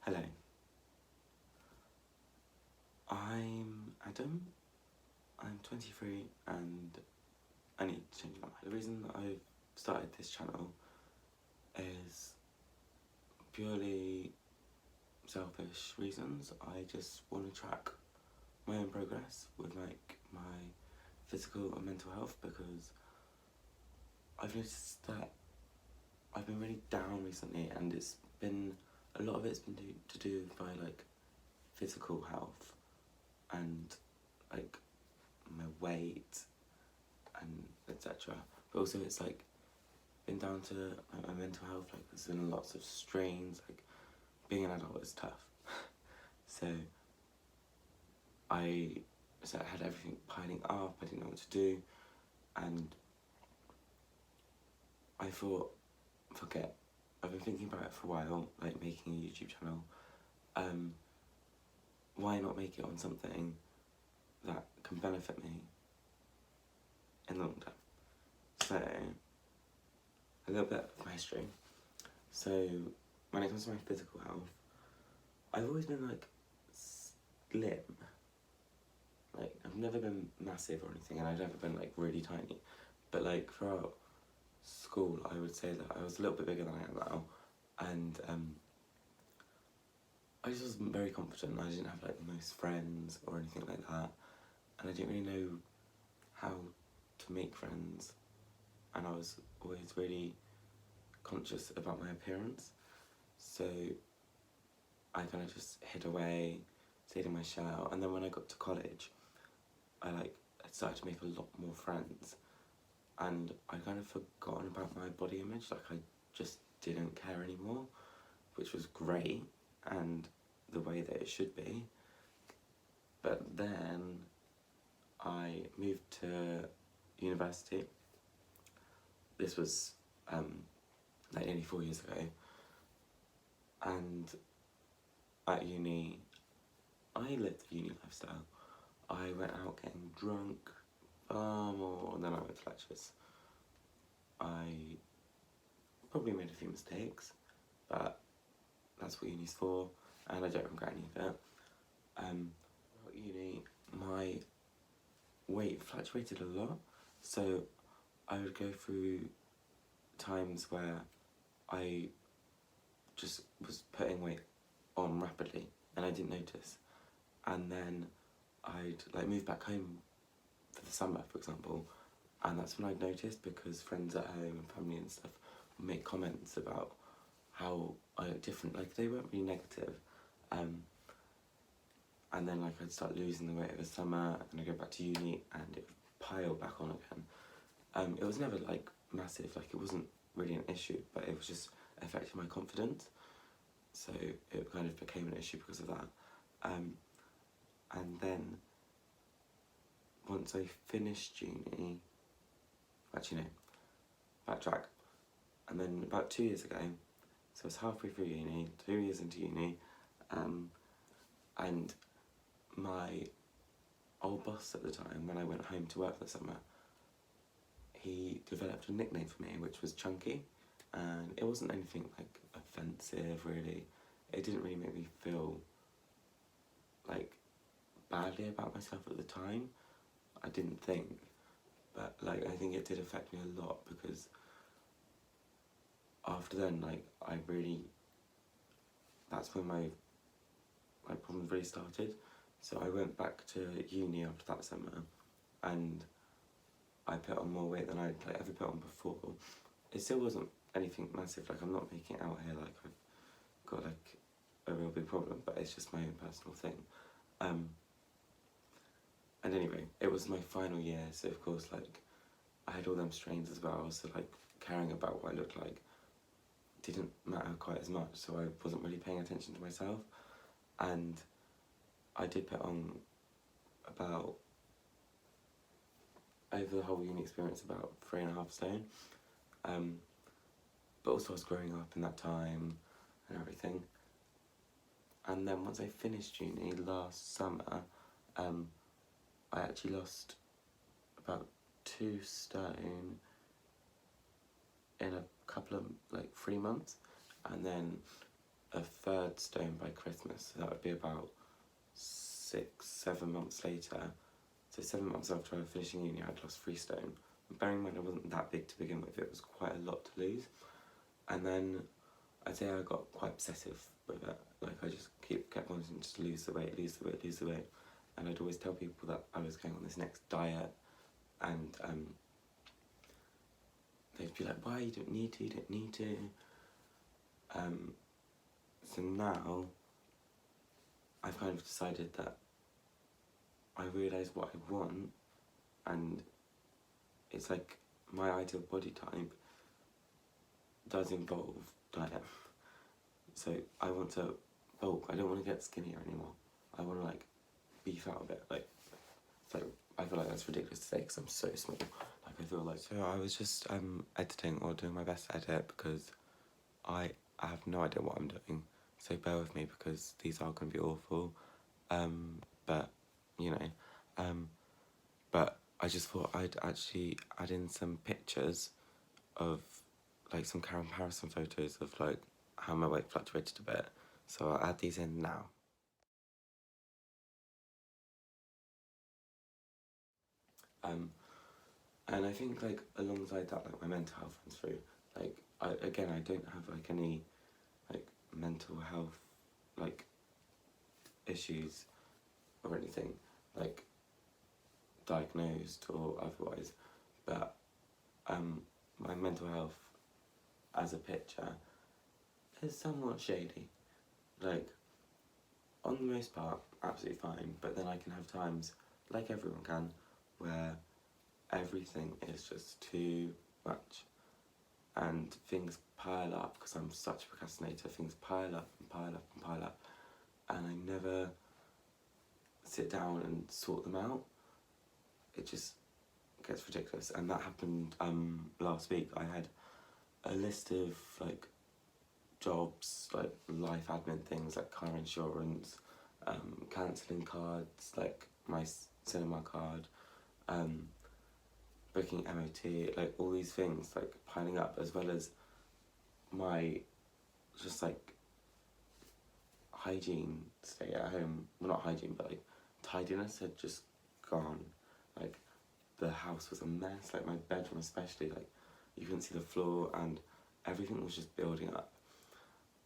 Hello. I'm Adam. I'm 23 and I need to change my mind. The reason that I've started this channel is purely selfish reasons. I just want to track my own progress with like my physical and mental health, because I've noticed that I've been really down recently, and a lot of it's been to do with my like physical health and like my weight and etc. But also it's like been down to like, my mental health. Like there's been lots of strains. Like being an adult is tough. So I had everything piling up. I didn't know what to do, and I thought, forget. I've been thinking about it for a while, like making a YouTube channel. Why not make it on something that can benefit me in the long term? So, a little bit of my history. So, when it comes to my physical health, I've always been like slim. Like, I've never been massive or anything, and I've never been like really tiny. But like throughout school, I would say that I was a little bit bigger than I am now, and I just wasn't very confident. I didn't have like the most friends or anything like that, and I didn't really know how to make friends, and I was always really conscious about my appearance, so I kind of just hid away, stayed in my shell. And then when I got to college, I started to make a lot more friends, and I kind of forgotten about my body image. Like I just didn't care anymore, which was great and the way that it should be. But then I moved to university. This was like nearly 4 years ago, and at uni, I lived the uni lifestyle. I went out getting drunk far more than I went to lectures. I probably made a few mistakes, but that's what uni's for, and I don't regret any of it. At uni, my weight fluctuated a lot, so I would go through times where I just was putting weight on rapidly and I didn't notice, and then I'd like move back home for the summer, for example, and that's when I'd notice, because friends at home and family and stuff would make comments about how I look different. Like they weren't really negative, and then like I'd start losing the weight over summer, and I'd go back to uni and it would pile back on again. It was never like massive, like it wasn't really an issue, but it was just affecting my confidence, so it kind of became an issue because of that. And then once I finished uni, actually no, backtrack, and then about 2 years ago, so I was halfway through uni, 2 years into uni, and my old boss at the time, when I went home to work that summer, he developed a nickname for me, which was Chunky, and it wasn't anything like offensive really. It didn't really make me feel like badly about myself at the time, I didn't think, but like I think it did affect me a lot, because after then, like that's when my problems really started. So I went back to uni after that summer, and I put on more weight than I'd like ever put on before. It still wasn't anything massive, like I'm not making it out here like I've got like a real big problem, but it's just my own personal thing. And anyway, it was my final year, so of course like I had all them strains as well, so like caring about what I looked like didn't matter quite as much, so I wasn't really paying attention to myself. And I did put on about, over the whole uni experience, about 3.5 stone. But also I was growing up in that time and everything. And then once I finished uni last summer, I actually lost about 2 stone in a couple of, like 3 months. And then a third stone by Christmas, so that would be about 6-7 months later. So 7 months after I was finishing uni, I'd lost 3 stone. Bearing in mind I wasn't that big to begin with, it was quite a lot to lose. And then I'd say I got quite obsessive with it. Like I just kept wanting to lose the weight. And I'd always tell people that I was going on this next diet, and they'd be like, why, you don't need to. So now I've kind of decided that I realise what I want, and it's like my ideal body type does involve diet. So I want to bulk. I don't want to get skinnier anymore. I want to like beef out a bit. Like, so I feel like that's ridiculous to say because I'm so small. Like I feel like. So I was just editing or doing my best to edit because I have no idea what I'm doing. So bear with me because these are going to be awful. But you know, but I just thought I'd actually add in some pictures of like some comparison photos of like how my weight fluctuated a bit. So I'll add these in now. And I think like alongside that, like my mental health runs through. Like I don't have like any like mental health like issues or anything like diagnosed or otherwise, but my mental health as a picture is somewhat shady. Like on the most part, absolutely fine, but then I can have times, like everyone can, where everything is just too much and things pile up because I'm such a procrastinator. Things pile up and pile up and pile up, and I never sit down and sort them out. It just gets ridiculous, and that happened last week. I had a list of like jobs, like life admin things like car insurance, cancelling cards, like my cinema card, booking MOT, like all these things like piling up, as well as my just like hygiene stay at home, well not hygiene but like tidiness had just gone. Like the house was a mess, like my bedroom especially, like you couldn't see the floor and everything was just building up.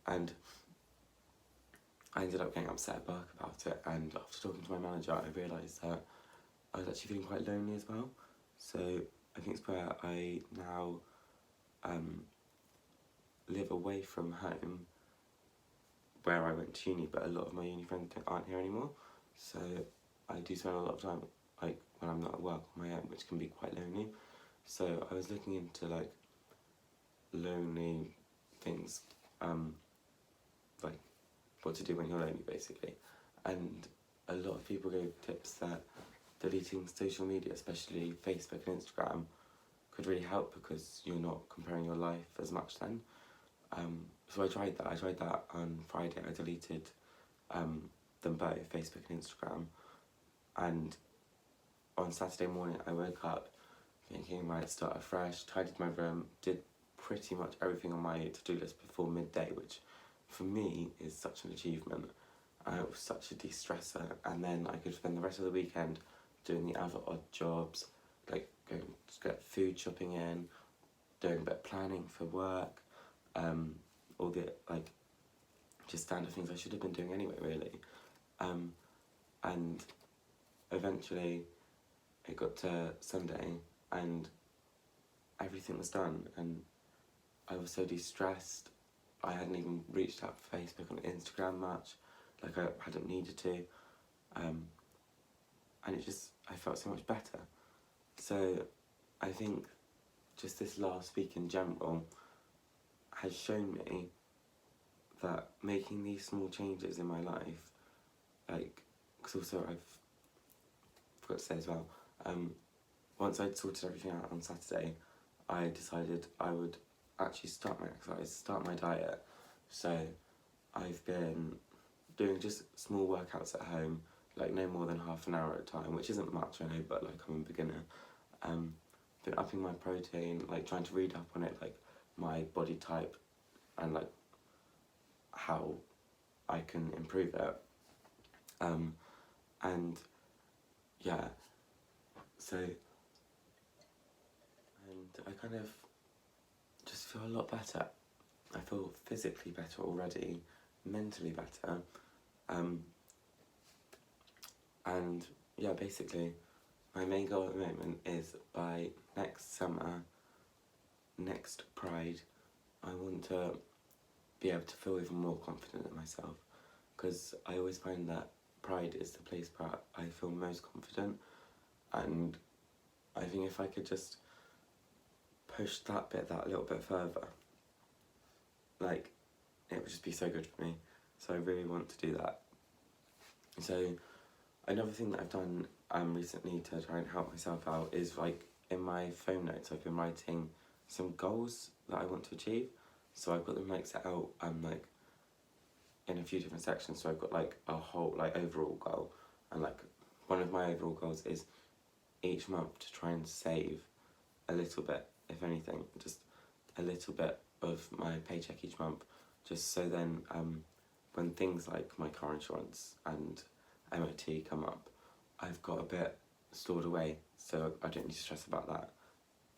And I ended up getting upset at work about it, and after talking to my manager I realised that I was actually feeling quite lonely as well. So I think it's where I now live away from home where I went to uni, but a lot of my uni friends aren't here anymore. So I do spend a lot of time like when I'm not at work on my own, which can be quite lonely. So I was looking into like lonely things, like what to do when you're lonely basically. And a lot of people gave tips that deleting social media, especially Facebook and Instagram, could really help because you're not comparing your life as much then. So I tried that on Friday. I deleted them both, Facebook and Instagram, and on Saturday morning I woke up thinking I might start afresh, tidied my room, did pretty much everything on my to-do list before midday, which for me is such an achievement. It was such a de-stressor, and then I could spend the rest of the weekend doing the other odd jobs, like going to get food shopping in, doing a bit of planning for work, all the like just standard things I should have been doing anyway really. And eventually it got to Sunday and everything was done, and I was so de-stressed. I hadn't even reached out for Facebook and Instagram much, like I hadn't needed to, and I felt so much better. So I think just this last week in general has shown me that making these small changes in my life, like, because also I've forgot to say as well, once I'd sorted everything out on Saturday, I decided I would actually start my exercise, start my diet. So I've been doing just small workouts at home, like no more than half an hour at a time, which isn't much, I know, but like I'm a beginner. Been upping my protein, like trying to read up on it, like my body type and like how I can improve it. And yeah, so, and I kind of just feel a lot better. I feel physically better already, mentally better, and yeah, basically my main goal at the moment is by next summer, next Pride, I want to be able to feel even more confident in myself, because I always find that Pride is the place where I feel most confident, and I think if I could just push that little bit further, like, it would just be so good for me. So I really want to do that. So another thing that I've done recently to try and help myself out is, like, in my phone notes I've been writing some goals that I want to achieve. So I've got them like set out like in a few different sections. So I've got like a whole like overall goal, and like one of my overall goals is each month to try and save a little bit, if anything, just a little bit of my paycheck each month, just so then when things like my car insurance and MOT come up, I've got a bit stored away, so I don't need to stress about that.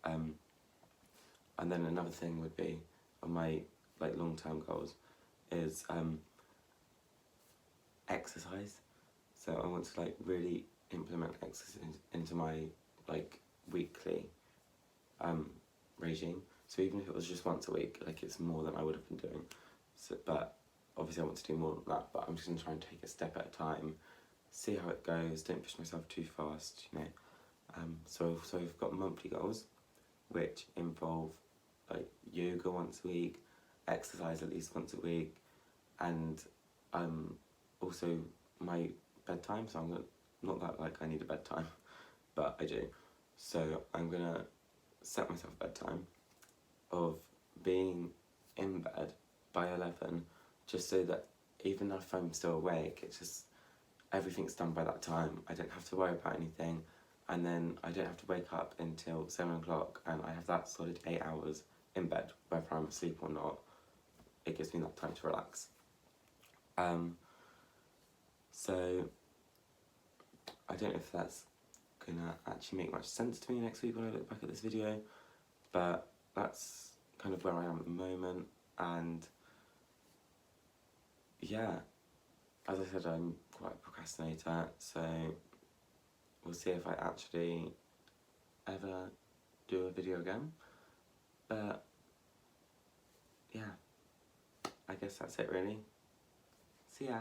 And then another thing would be on my like long-term goals is exercise. So I want to like really implement exercise into my like weekly regime. So even if it was just once a week, like, it's more than I would have been doing. So, but obviously I want to do more than that, but I'm just going to try and take a step at a time, see how it goes, don't push myself too fast, you know. So I've got monthly goals, which involve like yoga once a week, exercise at least once a week, and also my bedtime. So I'm gonna, not that like I need a bedtime, but I do. So I'm gonna set myself a bedtime of being in bed by 11, just so that even if I'm still awake, it's just everything's done by that time. I don't have to worry about anything, and then I don't have to wake up until 7 o'clock, and I have that solid 8 hours in bed, whether I'm asleep or not. It gives me that time to relax. So I don't know if that's gonna actually make much sense to me next week when I look back at this video, but that's kind of where I am at the moment. And yeah, as I said, I'm quite a procrastinator, so we'll see if I actually ever do a video again. But yeah, I guess that's it really. See ya.